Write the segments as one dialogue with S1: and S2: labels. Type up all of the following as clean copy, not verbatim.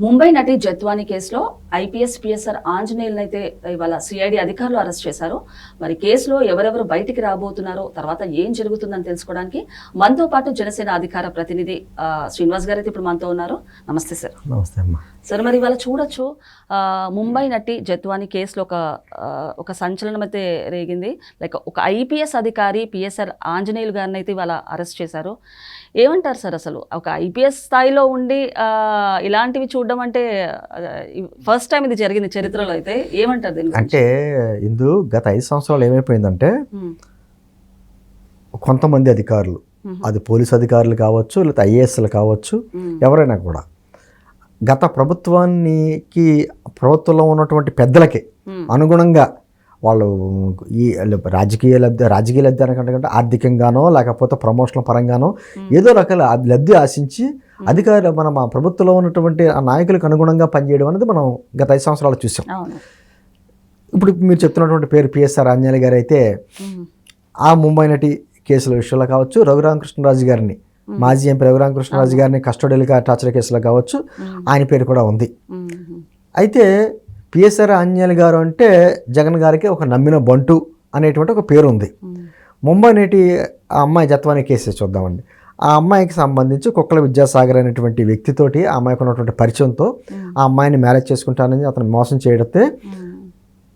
S1: ముంబై నటి జత్వానీ కేసులో IPS PSR ఆంజనేయులను అయితే ఇవాళ సిఐడి అధికారులు అరెస్ట్ చేశారు. మరి కేసులో ఎవరెవరు బయటికి రాబోతున్నారో, తర్వాత ఏం జరుగుతుందని తెలుసుకోవడానికి మనతో పాటు జనసేన అధికార ప్రతినిధి శ్రీనివాస్ గారు అయితే ఇప్పుడు మనతో ఉన్నారు. నమస్తే సార్.
S2: నమస్తే అమ్మా.
S1: సార్, మరి ఇవాళ చూడొచ్చు, ముంబై నటి జత్వానీ కేసులో ఒక సంచలనం అయితే రేగింది. లైక్ ఒక ఐపీఎస్ అధికారి పిఎస్ఆర్ ఆంజనేయులు గారిని అయితే ఇవాళ అరెస్ట్ చేశారు. ఏమంటారు సార్, అసలు ఒక ఐపీఎస్ స్థాయిలో ఉండి ఇలాంటివి చూడడం అంటే ఫస్ట్ టైం ఇది జరిగింది చరిత్రలో, అయితే ఏమంటారు దీని గురించి?
S2: అంటే ఇందు గత 5 సంవత్సరాలు ఏమైపోయిందంటే కొంతమంది అధికారులు, అది పోలీసు అధికారులు కావచ్చు, లేకపోతే ఐఏఎస్లు కావచ్చు, ఎవరైనా కూడా గత ప్రభుత్వంలో ఉన్నటువంటి పెద్దలకి అనుగుణంగా వాళ్ళు ఈ రాజకీయ లబ్ధి అనకంటే ఆర్థికంగానో లేకపోతే ప్రమోషనల్ పరంగానో ఏదో రకాల లబ్ధి ఆశించి అధికారులు మన ప్రభుత్వంలో ఉన్నటువంటి ఆ నాయకులకు అనుగుణంగా పనిచేయడం అనేది మనం గత 5 సంవత్సరాలు చూసాం. ఇప్పుడు మీరు చెప్తున్నటువంటి పేరు పిఎస్ఆర్ ఆంజనేయులు గారు అయితే ఆ ముంబై నటి కేసుల విషయంలో కావచ్చు, రఘురామకృష్ణరాజు గారిని, మాజీ ఎంపీ రఘురామకృష్ణరాజు గారిని కస్టోడియల్గా టార్చర్ కేసులో కావచ్చు, ఆయన పేరు కూడా ఉంది. అయితే పిఎస్ఆర్ ఆంజనేయులు గారు అంటే జగన్ గారికి ఒక నమ్మిన బంటు అనేటువంటి ఒక పేరు ఉంది. ముంబై నేటి ఆ అమ్మాయి జత్వానీ కేసు చూద్దామండి. ఆ అమ్మాయికి సంబంధించి కుక్కల విద్యాసాగర్ అనేటువంటి వ్యక్తితోటి ఆ అమ్మాయికి ఉన్నటువంటి పరిచయంతో ఆ అమ్మాయిని మ్యారేజ్ చేసుకుంటానని అతను మోసం చేయడితే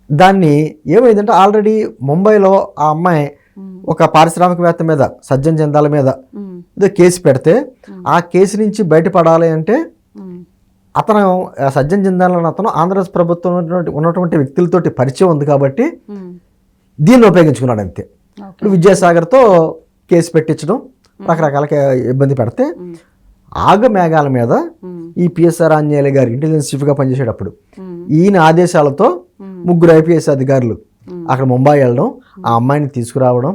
S2: దాన్ని ఏమైందంటే ఆల్రెడీ ముంబైలో ఆ అమ్మాయి ఒక పారిశ్రామికవేత్త మీద, సజ్జన్ జిందాల్ మీద ఏదో కేసు పెడితే ఆ కేసు నుంచి బయటపడాలి అంటే అతను సజ్జన్ జిందాల్ అతను ఆంధ్రప్రదేశ్ ప్రభుత్వం ఉన్నటువంటి వ్యక్తులతోటి పరిచయం ఉంది కాబట్టి దీన్ని ఉపయోగించుకున్నాడు అంతే. ఇప్పుడు విద్యాసాగర్తో కేసు పెట్టించడం, రకరకాల ఇబ్బంది పెడితే ఆగమేఘాల మీద ఈ పిఎస్ఆర్ ఆంజనేయులు గారు ఇంటెలిజెన్స్ చీఫ్గా పనిచేసేటప్పుడు ఈయన ఆదేశాలతో 3 ఐపీఎస్ అధికారులు అక్కడ ముంబై వెళ్ళడం, ఆ అమ్మాయిని తీసుకురావడం,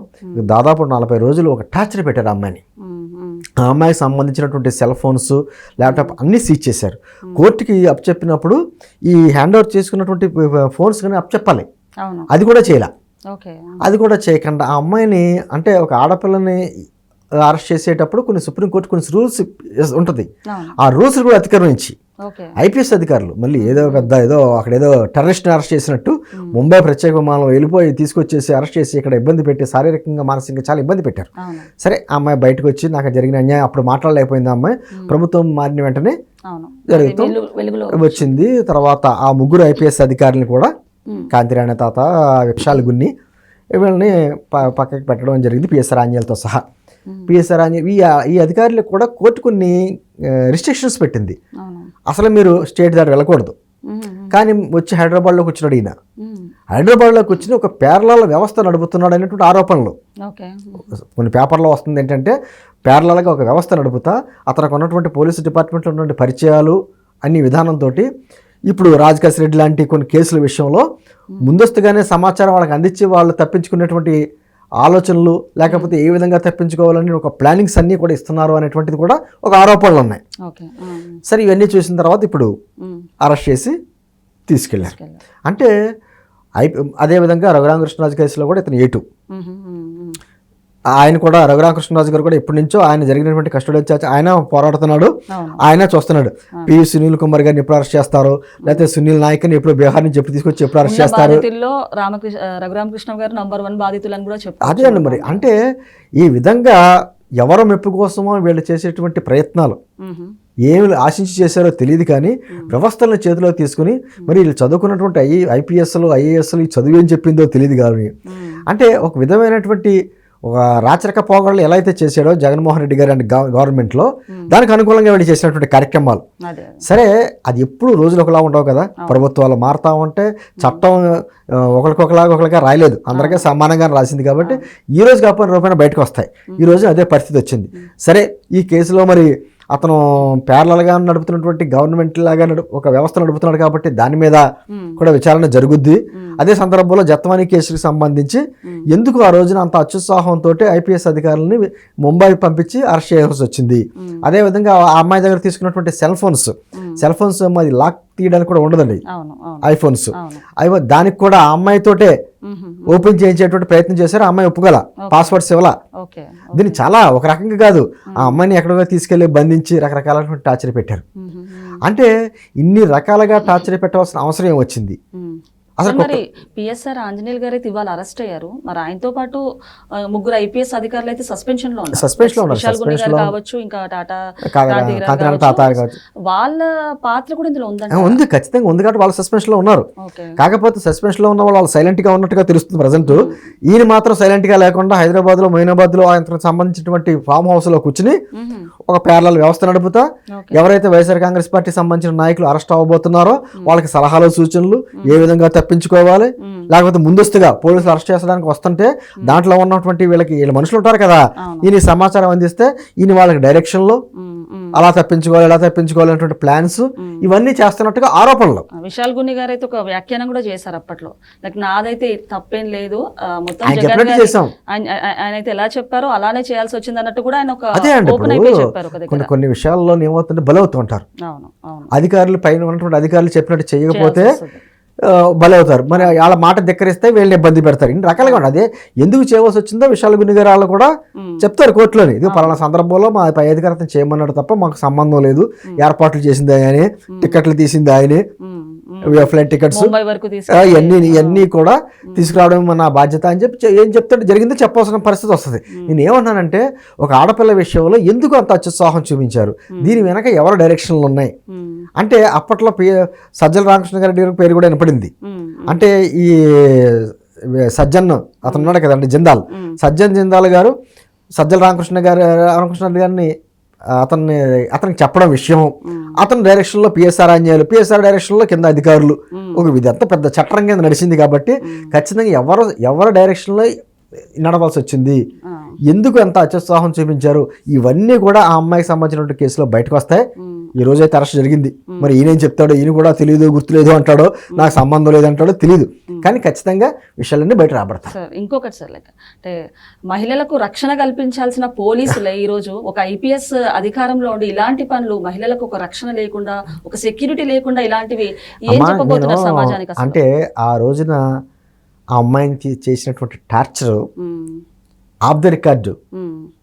S2: దాదాపు 40 రోజులు ఒక టార్చర్ పెట్టారు ఆ అమ్మాయిని. ఆ అమ్మాయికి సంబంధించినటువంటి సెల్ ఫోన్స్, ల్యాప్టాప్ అన్నీ సీజ్ చేశారు. కోర్టుకి అప్పచెప్పినప్పుడు ఈ హ్యాండ్ ఓవర్ చేసుకున్నటువంటి ఫోన్స్ కానీ అప్పచెప్పాలి, అది కూడా చేయలే. అది కూడా చేయకుండా ఆ అమ్మాయిని, అంటే ఒక ఆడపిల్లని అరెస్ట్ చేసేటప్పుడు సుప్రీంకోర్టు కొన్ని రూల్స్ ఉంటుంది, ఆ రూల్స్ కూడా అతిక్రమించి ఐపీఎస్ అధికారులు మళ్ళీ ఏదో అక్కడ ఏదో టెర్రరిస్ట్ని అరెస్ట్ చేసినట్టు ముంబై ప్రత్యేక విమానంలో వెళ్ళిపోయి తీసుకొచ్చేసి అరెస్ట్ చేసి ఇక్కడ ఇబ్బంది పెట్టి శారీరకంగా మానసికంగా చాలా ఇబ్బంది పెట్టారు. సరే, ఆ అమ్మాయి బయటకు వచ్చి నాకు జరిగిన అన్యాయం అప్పుడు మాట్లాడలేకపోయింది. ఆ అమ్మాయి ప్రభుత్వం మారిన వెంటనే జరుగుతూ వచ్చింది. తర్వాత ఆ 3 ఐపీఎస్ అధికారులను కూడా కాంతిరాణి తాత, విక్షాల్ గున్ని వీళ్ళని పక్కకి పెట్టడం జరిగింది, పిఎస్ఆర్ ఆంజనేయులతో సహా. పిఎస్ఆర్ ఆంజనేయులు ఈ అధికారులకు కూడా కోర్టు కొన్ని రిస్ట్రిక్షన్స్ పెట్టింది. అసలు మీరు స్టేట్ దాటి వెళ్ళకూడదు, కానీ వచ్చి హైదరాబాద్లోకి వచ్చినాడు. ఈయన హైదరాబాద్లోకి వచ్చి ఒక ప్యారలల్ వ్యవస్థ నడుపుతున్నాడు అనేటువంటి ఆరోపణలు కొన్ని పేపర్లో వస్తుంది. ఏంటంటే ప్యారలల్గా ఒక వ్యవస్థ నడుపుతా అతనికి ఉన్నటువంటి పోలీసు డిపార్ట్మెంట్లో ఉన్నటువంటి పరిచయాలు అన్ని విధానంతో ఇప్పుడు రాజకేశ్ రెడ్డి లాంటి కొన్ని కేసుల విషయంలో ముందస్తుగానే సమాచారం వాళ్ళకి అందించి వాళ్ళు తప్పించుకునేటువంటి ఆలోచనలు, లేకపోతే ఏ విధంగా తప్పించుకోవాలని ఒక ప్లానింగ్స్ అన్నీ కూడా ఇస్తున్నారు అనేటువంటిది కూడా ఒక ఆరోపణలు ఉన్నాయి. సరే, ఇవన్నీ చూసిన తర్వాత ఇప్పుడు అరెస్ట్ చేసి తీసుకెళ్ళారు. అంటే అదేవిధంగా రఘురామకృష్ణరాజు కేసులో కూడా ఇతను A2, ఆయన కూడా రఘురామకృష్ణరాజు గారు కూడా ఎప్పటి నుంచో ఆయన జరిగినటువంటి కస్టడీ చార్జ్ ఆయన పోరాడుతున్నాడు, ఆయన చూస్తున్నాడు. పివి సునీల్ కుమార్ గారిని ఎప్పుడు అరెస్ట్ చేస్తారు, లేకపోతే సునీల్ నాయక్ని ఎప్పుడు బీహార్ నుంచి ఎప్పుడు తీసుకొచ్చి ఎప్పుడు అరెస్ట్ చేస్తారు.
S1: రఘురామకృష్ణ గారు నంబర్ 1 బాధితులని కూడా చెప్పారు.
S2: అదే అండి. మరి అంటే ఈ విధంగా ఎవరో మెప్పు కోసమో వీళ్ళు చేసేటువంటి ప్రయత్నాలు ఏమి ఆశించి చేశారో తెలియదు, కానీ వ్యవస్థలను చేతిలో తీసుకుని మరి వీళ్ళు చదువుకున్నటువంటి ఐపీఎస్లు ఐఏఎస్లు ఈ చదువు ఏం చెప్పిందో తెలియదు. కానీ అంటే ఒక విధమైనటువంటి ఒక రాచరిక పోగళ్ళు ఎలా అయితే చేశాడో జగన్మోహన్ రెడ్డి గారు అండ్ గవర్నమెంట్లో, దానికి అనుకూలంగా వీళ్ళు చేసినటువంటి కార్యక్రమాలు. సరే, అది ఎప్పుడు రోజులు ఒకలా ఉండవు కదా, ప్రభుత్వాలు మారుతా ఉంటే చట్టం ఒకరికొకలాగా రాయలేదు, అందరికీ సమానంగా రాసింది. కాబట్టి ఈ రోజు కాకపోయిన రూపాయన బయటకు వస్తాయి. ఈ రోజు అదే పరిస్థితి వచ్చింది. సరే, ఈ కేసులో మరి అతను ప్యారలల్గా నడుపుతున్నటువంటి గవర్నమెంట్ లాగా ఒక వ్యవస్థ నడుపుతున్నాడు కాబట్టి దాని మీద కూడా విచారణ జరుగుద్ది. అదే సందర్భంలో జత్వానీ కేసుకి సంబంధించి ఎందుకు ఆ రోజున అంత అత్యుత్సాహంతో ఐపీఎస్ అధికారులని ముంబై పంపించి అరెస్ట్ చేయాల్సి వచ్చింది. అదేవిధంగా ఆ అమ్మాయి దగ్గర తీసుకున్నటువంటి సెల్ ఫోన్స్ అది తీయడానికి కూడా ఉండదండి
S1: అవును అవును
S2: ఐఫోన్స్.
S1: అవును
S2: దానికి కూడా ఆ అమ్మాయితోటే ఓపెన్ చేయించేటువంటి ప్రయత్నం చేశారు. ఆ అమ్మాయి ఒప్పుగల పాస్వర్డ్స్ ఇవ్వాల.
S1: ఓకే
S2: దీన్ని చాలా ఒక రకంగా కాదు, ఆ అమ్మాయిని ఎక్కడో తీసుకెళ్లి బంధించి రకరకాలైనటువంటి టార్చర్ పెట్టారు. అంటే ఇన్ని రకాలుగా టార్చర్ పెట్టవలసిన అవసరం ఏం వచ్చింది అసలు?
S1: మరి పిఎస్ఆర్ ఆంజనేయులు గారు అయితే ఇవాళ అరెస్ట్ అయ్యారు. మరి ఆయనతో పాటు ముగ్గురు ఐపీఎస్ అధికారులు అయితే సస్పెన్షన్ లో ఉన్నారు. విశాల్ గుని గారు కావచ్చు, ఇంకా టాటా వాళ్ళ పాత్ర కూడా ఇందులో ఉందండి.
S2: ఉంది, ఖచ్చితంగా ఉంది కాబట్టి వాళ్ళు సస్పెన్షన్ లో ఉన్నారు. కాకపోతే సస్పెన్షన్ లో ఉన్న వాళ్ళు సైలెంట్ గా ఉన్నట్టుగా తెలుస్తుంది ప్రజెంట్. ఈయన మాత్రం సైలెంట్ గా లేకుండా హైదరాబాద్ లో, మొయినాబాద్ లో ఆయనకు సంబంధించినటువంటి ఫామ్ హౌస్ లో కూర్చుని ఒక ప్యారలల్ వ్యవస్థ నడుపుతా ఎవరైతే వైఎస్ఆర్ కాంగ్రెస్ పార్టీ సంబంధించిన నాయకులు అరెస్ట్ అవ్వబోతున్నారో వాళ్ళకి సలహాలు, సూచనలు, ఏ విధంగా తప్పించుకోవాలి, లేకపోతే ముందస్తుగా పోలీసులు అరెస్ట్ చేసడానికి వస్తుంటే దాంట్లో ఉన్నటువంటి వీళ్ళ మనుషులు ఉంటారు కదా, ఈయన సమాచారం అందిస్తే ఈయన వాళ్ళకి డైరెక్షన్ లో అలా తప్పించుకోవాలి, ఎలా తప్పించుకోవాలి అనేటువంటి ప్లాన్స్ ఇవన్నీ చేస్తున్నట్టుగా ఆరోపణలు.
S1: విశాల్ గుని గారు అయితే ఒక వ్యాఖ్యానం కూడా చేశారు అప్పట్లో, నాదైతే తప్పేం లేదు, మొత్తం ఆయన అయితే ఎలా చెప్పారో అలానే చేయాల్సి వచ్చింది అన్నట్టు కూడా ఆయన
S2: చెప్పారు. కొన్ని విషయాల్లో ఏమవుతుంటే బలవుతూ ఉంటారు అధికారులు, పైన ఉన్నటువంటి అధికారులు చెప్పినట్టు చేయకపోతే బలవుతారు. మరి వాళ్ళ మాట ధిక్కరిస్తే వీళ్ళని ఇబ్బంది పెడతారు. ఇన్ని రకాలుగా ఉండదు. అదే ఎందుకు చేయవలసి వచ్చిందో విశాల్ గుని గారు వాళ్ళు కూడా చెప్తారు కోర్టులోని, ఇది పలానా సందర్భంలో మా పై అధికారిని చేయమన్నాడు తప్ప మాకు సంబంధం లేదు, ఏర్పాట్లు చేసింది ఆయనే, టికెట్లు తీసింది ఆయనే, ఫ్లైట్ టికెట్స్ ఇవన్నీ కూడా తీసుకురావడం నా బాధ్యత అని చెప్పి ఏం చెప్తాడు జరిగిందో చెప్పవలసిన పరిస్థితి వస్తుంది. నేను ఏమన్నానంటే, ఒక ఆడపిల్ల విషయంలో ఎందుకు అంత అత్యుత్సాహం చూపించారు, దీని వెనక ఎవరు డైరెక్షన్లు ఉన్నాయి అంటే అప్పట్లో సజ్జల రామకృష్ణ గారి పేరు కూడా వినపడింది. అంటే ఈ సజ్జన్ అతను ఉన్నాడు కదండి, జిందాల్, సజ్జన్ జిందాల్ గారు సజ్జల రామకృష్ణ గారిని అతనికి చెప్పడం విషయం, అతని డైరెక్షన్లో పిఎస్ఆర్ ఆంజనేయులు, పిఎస్ఆర్ డైరెక్షన్లో కింద అధికారులు, ఒక ఇదంతా పెద్ద చట్టం కింద నడిచింది. కాబట్టి ఖచ్చితంగా ఎవరు డైరెక్షన్లో నడవాల్సి వచ్చింది, ఎందుకు ఎంత అత్యుత్సాహం చూపించారు, ఇవన్నీ కూడా ఆ అమ్మాయికి సంబంధించిన కేసులో బయటకు వస్తాయి. ఈ రోజైతే అరెస్ట్ జరిగింది. మరి ఈయనేం చెప్తాడో, ఈయన కూడా తెలియదు, గుర్తులేదు అంటాడో, నాకు సంబంధం లేదంటాడో తెలియదు, కానీ ఖచ్చితంగా విషయాలన్నీ బయట రాబడతాయి.
S1: సార్ ఇంకొకటి సార్, అంటే మహిళలకు రక్షణ కల్పించాల్సిన పోలీసులే ఈరోజు ఒక ఐపీఎస్ అధికారంలో ఉండి ఇలాంటి పనులు, మహిళలకు ఒక రక్షణ లేకుండా, ఒక సెక్యూరిటీ లేకుండా ఇలాంటివి ఏం చెప్పబోతున్నారు సమాజానికి?
S2: అంటే ఆ రోజున ఆ అమ్మాయికి చేసినటువంటి టార్చర్ ఆఫ్ ద రికార్డు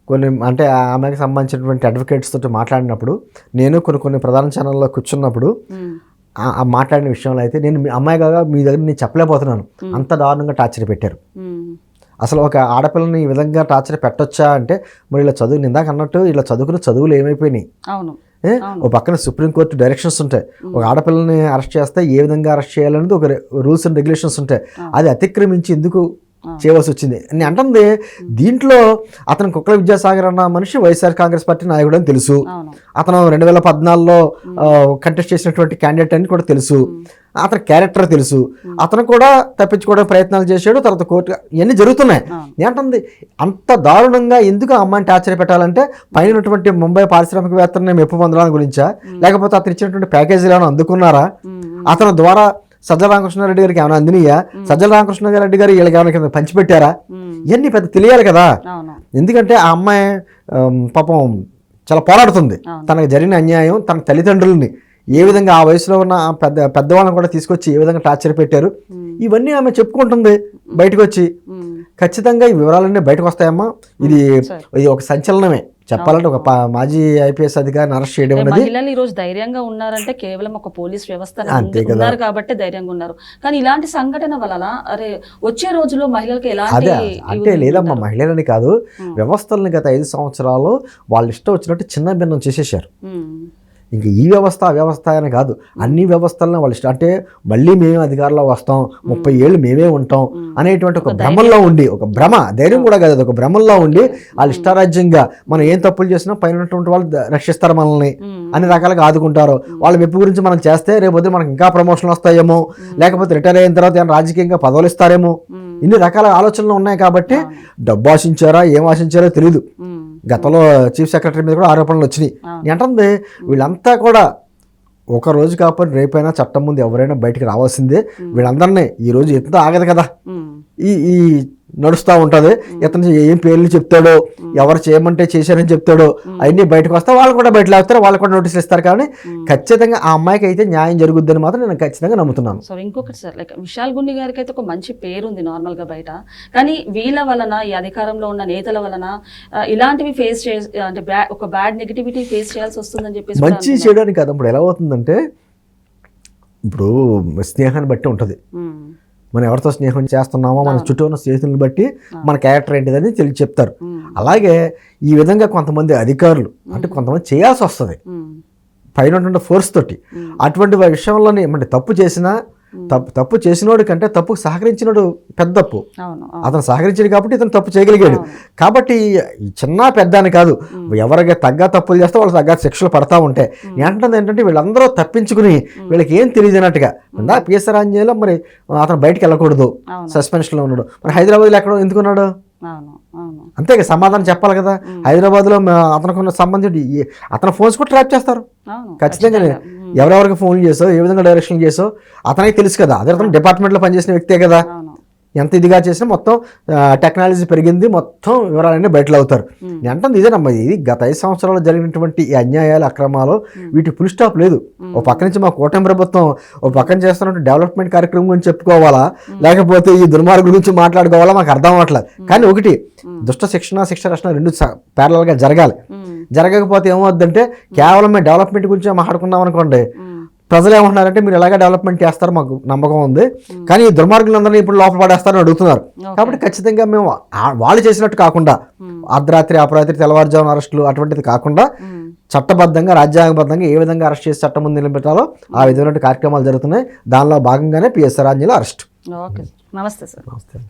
S2: కొన్ని, అంటే ఆమెకి సంబంధించినటువంటి అడ్వకేట్స్ తోటి మాట్లాడినప్పుడు, నేను కొన్ని ప్రధాన ఛానల్లో కూర్చున్నప్పుడు మాట్లాడిన విషయంలో అయితే నేను అమ్మాయి కాగా మీ దగ్గర నేను చెప్పలేకపోతున్నాను, అంత దారుణంగా టార్చర్ పెట్టారు. అసలు ఒక ఆడపిల్లని ఈ విధంగా టార్చర్ పెట్టొచ్చా అంటే, మరి ఇలా చదువు ఇందాక అన్నట్టు ఇలా చదువుకున్న చదువులు ఏమైపోయినాయి. ఒక పక్కన సుప్రీంకోర్టు డైరెక్షన్స్ ఉంటాయి, ఒక ఆడపిల్లని అరెస్ట్ చేస్తే ఏ విధంగా అరెస్ట్ చేయాలనేది ఒక రూల్స్ అండ్ రెగ్యులేషన్స్ ఉంటాయి, అది అతిక్రమించి ఎందుకు చేయవలసి వచ్చింది అని అంటుంది. దీంట్లో అతను కుక్కల విద్యాసాగర్ అన్న మనిషి వైఎస్ఆర్ కాంగ్రెస్ పార్టీ నాయకుడు అని తెలుసు, అతను 2014లో కంటెస్ట్ చేసినటువంటి క్యాండిడేట్ అని కూడా తెలుసు, అతని క్యారెక్టర్ తెలుసు, అతను కూడా తప్పించుకోవడానికి ప్రయత్నాలు చేశాడు, తర్వాత కోర్టు ఇవన్నీ జరుగుతున్నాయి. ఏంటంది అంత దారుణంగా ఎందుకు ఆ అమ్మాయిని టార్చర్ పెట్టాలంటే, పైన ఉన్నటువంటి ముంబై పారిశ్రామికవేత్తని మెప్పు పొందడానికి గురించా, లేకపోతే అతను ఇచ్చినటువంటి ప్యాకేజీలు ఏమైనా అందుకున్నారా, అతని ద్వారా సజ్జల రామకృష్ణారెడ్డి గారికి ఏమైనా అందినయా, సజ్జల రామకృష్ణారెడ్డి గారు వీళ్ళకి ఏమైనా పంచిపెట్టారా, ఇవన్నీ పెద్ద తెలియాలి కదా. ఎందుకంటే ఆ అమ్మాయి పాపం చాలా పోరాడుతుంది, తనకు జరిగిన అన్యాయం, తన తల్లిదండ్రులని ఏ విధంగా ఆ వయసులో ఉన్న పెద్దవాళ్ళని కూడా తీసుకొచ్చి ఏ విధంగా టార్చర్ పెట్టారు, ఇవన్నీ ఆమె చెప్పుకుంటుంది బయటకు వచ్చి. ఖచ్చితంగా ఈ వివరాలన్నీ బయటకు వస్తాయమ్మా. ఇది ఒక సంచలనమే చెప్పాలంటే. ఒక మాజీ ఐపీఎస్ అధికారిని అరెస్ట్ చేయడం అనేది,
S1: మహిళలు ఈ రోజు ధైర్యంగా ఉన్నారంటే కేవలం ఒక పోలీస్ వ్యవస్థ ఉన్నారు కాబట్టి ధైర్యంగా ఉన్నారు. కానీ ఇలాంటి సంఘటన వలన అరే వచ్చే రోజుల్లో మహిళలకు ఎలాంటి
S2: అంటే లేదమ్మా, మహిళలని కాదు, వ్యవస్థలని గత 5 సంవత్సరాలు వాళ్ళు ఇష్టం వచ్చినట్టు చిన్న భిన్నం చేసేసారు. ఇంక ఈ వ్యవస్థ ఆ వ్యవస్థ అని కాదు, అన్ని వ్యవస్థలను వాళ్ళు ఇష్టం, అంటే మళ్ళీ మేమే అధికారంలో వస్తాం, 30 ఏళ్ళు మేమే ఉంటాం అనేటువంటి ఒక భ్రమల్లో ఉండి, ఒక భ్రమ, ధైర్యం కూడా కాదు, ఒక భ్రమల్లో ఉండి వాళ్ళు ఇష్టారాజ్యంగా మనం ఏం తప్పులు చేసినా పైన ఉన్నటువంటి వాళ్ళు రక్షిస్తారు మనల్ని, అన్ని రకాలుగా ఆదుకుంటారు. వాళ్ళ మెప్పు గురించి మనం చేస్తే రేపు పొద్దున మనకి ఇంకా ప్రమోషన్లు వస్తాయేమో, లేకపోతే రిటైర్ అయిన తర్వాత ఏమైనా రాజకీయంగా పదవులు ఇస్తారేమో, ఇన్ని రకాల ఆలోచనలు ఉన్నాయి. కాబట్టి డబ్బు ఆశించారా ఏం ఆశించారో తెలియదు. గతంలో చీఫ్ సెక్రటరీ మీద కూడా ఆరోపణలు వచ్చినాయి. ఏంటంటే వీళ్ళంతా కూడా ఒక రోజు కాకపోతే రేపైనా చట్టం ముందు ఎవరైనా బయటికి రావాల్సిందే. వీళ్ళందరినీ ఈ రోజు ఎంత ఆగదు కదా, ఈ నడుస్తూ ఉంటుంది. ఇతను ఏం పేర్లు చెప్తాడో, ఎవరు చేయమంటే చేశారని చెప్తాడో అవన్నీ బయటకు వస్తే వాళ్ళు కూడా బయట లేస్తారు, వాళ్ళు కూడా నోటీసులు ఇస్తారు. కానీ ఖచ్చితంగా ఆ అమ్మాయికి అయితే న్యాయం జరుగుద్దని మాత్రం నేను ఖచ్చితంగా నమ్ముతున్నాను.
S1: సో ఇంకొకటి సార్, లైక్ విశాల్ గున్ని గారికి అయితే ఒక మంచి పేరు ఉంది నార్మల్గా బయట, కానీ వీళ్ళ వలన, ఈ అధికారంలో ఉన్న నేతల వలన ఇలాంటివి ఫేస్ అంటే ఒక బ్యాడ్ నెగిటివిటీ ఫేస్ చేయాల్సి వస్తుందని చెప్పేసి.
S2: మంచి చేయడానికి కాదు, ఇప్పుడు ఎలా అవుతుందంటే ఇప్పుడు స్నేహాన్ని బట్టి ఉంటుంది. మనం ఎవరితో స్నేహం చేస్తున్నామో మన చుట్టూ ఉన్న స్నేహితులను బట్టి మన క్యారెక్టర్ ఏంటిదని చెప్తారు. అలాగే ఈ విధంగా కొంతమంది అధికారులు అంటే కొంతమంది చేయాల్సి వస్తుంది పైన ఉన్నటువంటి ఫోర్స్ తోటి. అటువంటి విషయంలోనే అంటే తప్పు చేసినా తప్పు చేసినోడు కంటే తప్పుకు సహకరించినోడు పెద్ద తప్పు. అతను సహకరించాడు కాబట్టి ఇతను తప్పు చేయగలిగాడు. కాబట్టి చిన్న పెద్ద అని కాదు, ఎవరికి తగ్గ తప్పులు చేస్తే వాళ్ళు తగ్గ శిక్షలు పడతా ఉంటాయి. ఏంటంటే ఏంటంటే వీళ్ళందరూ తప్పించుకుని వీళ్ళకి ఏం తెలియదు అన్నట్టుగా పిఎస్ఆర్ ఆంజనేయులు మరి అతను బయటకు వెళ్ళకూడదు, సస్పెన్షన్లో ఉన్నాడు. మరి హైదరాబాద్లో ఎక్కడ ఎందుకున్నాడు? అంతే సమాధానం చెప్పాలి కదా. హైదరాబాద్లో అతనికి సంబంధించి అతని ఫోన్స్ కూడా ట్రాప్ చేస్తారు ఖచ్చితంగా. ఎవరెవరికి ఫోన్ చేసావు, ఏ విధంగా డైరెక్షన్ చేసావు అతనికి తెలుసు కదా. అదే అతను డిపార్ట్మెంట్లో పనిచేసిన వ్యక్తే కదా. ఎంత ఇదిగా చేసినా మొత్తం టెక్నాలజీ పెరిగింది, మొత్తం వివరాలన్నీ బయటలో అవుతారు. నేను అంటుంది ఇదేనమ్మా, ఇది గత 5 సంవత్సరాలు జరిగినటువంటి ఈ అన్యాయాలు, అక్రమాలు వీటి ఫుల్ స్టాప్ లేదు. ఓ పక్క నుంచి మా కూటమి ప్రభుత్వం ఓ పక్కన చేస్తున్న డెవలప్మెంట్ కార్యక్రమం గురించి చెప్పుకోవాలా, లేకపోతే ఈ దుర్మార్గుల గురించి మాట్లాడుకోవాలా మాకు అర్థం అవ్వట్లేదు. కానీ ఒకటి, దుష్ట శిక్షణ, శిక్ష రక్షణ రెండు ప్యారలల్గా జరగాలి. జరగకపోతే ఏమవుద్దంటే కేవలం మేము డెవలప్మెంట్ గురించి మాట్లాడుకున్నాం అనుకోండి, ప్రజలు ఏమంటున్నారంటే మీరు ఎలాగ డెవలప్మెంట్ చేస్తారు మాకు నమ్మకం ఉంది, కానీ ఈ దుర్మార్గులందరినీ ఇప్పుడు లోపల పడేస్తారని అడుగుతున్నారు. కాబట్టి ఖచ్చితంగా మేము వాళ్ళు చేసినట్టు కాకుండా అర్ధరాత్రి అపరాత్రి తెల్లవారుజామున అరెస్టులు అటువంటిది కాకుండా చట్టబద్ధంగా రాజ్యాంగబద్ధంగా ఏ విధంగా అరెస్ట్ చేసి చట్టం ముందు నిలబెట్టాలో ఆ విధమైన కార్యక్రమాలు జరుగుతున్నాయి. దానిలో భాగంగానే పిఎస్ఆర్ ఆంజనేయులు అరెస్ట్.
S1: నమస్తే సార్.
S2: నమస్తే.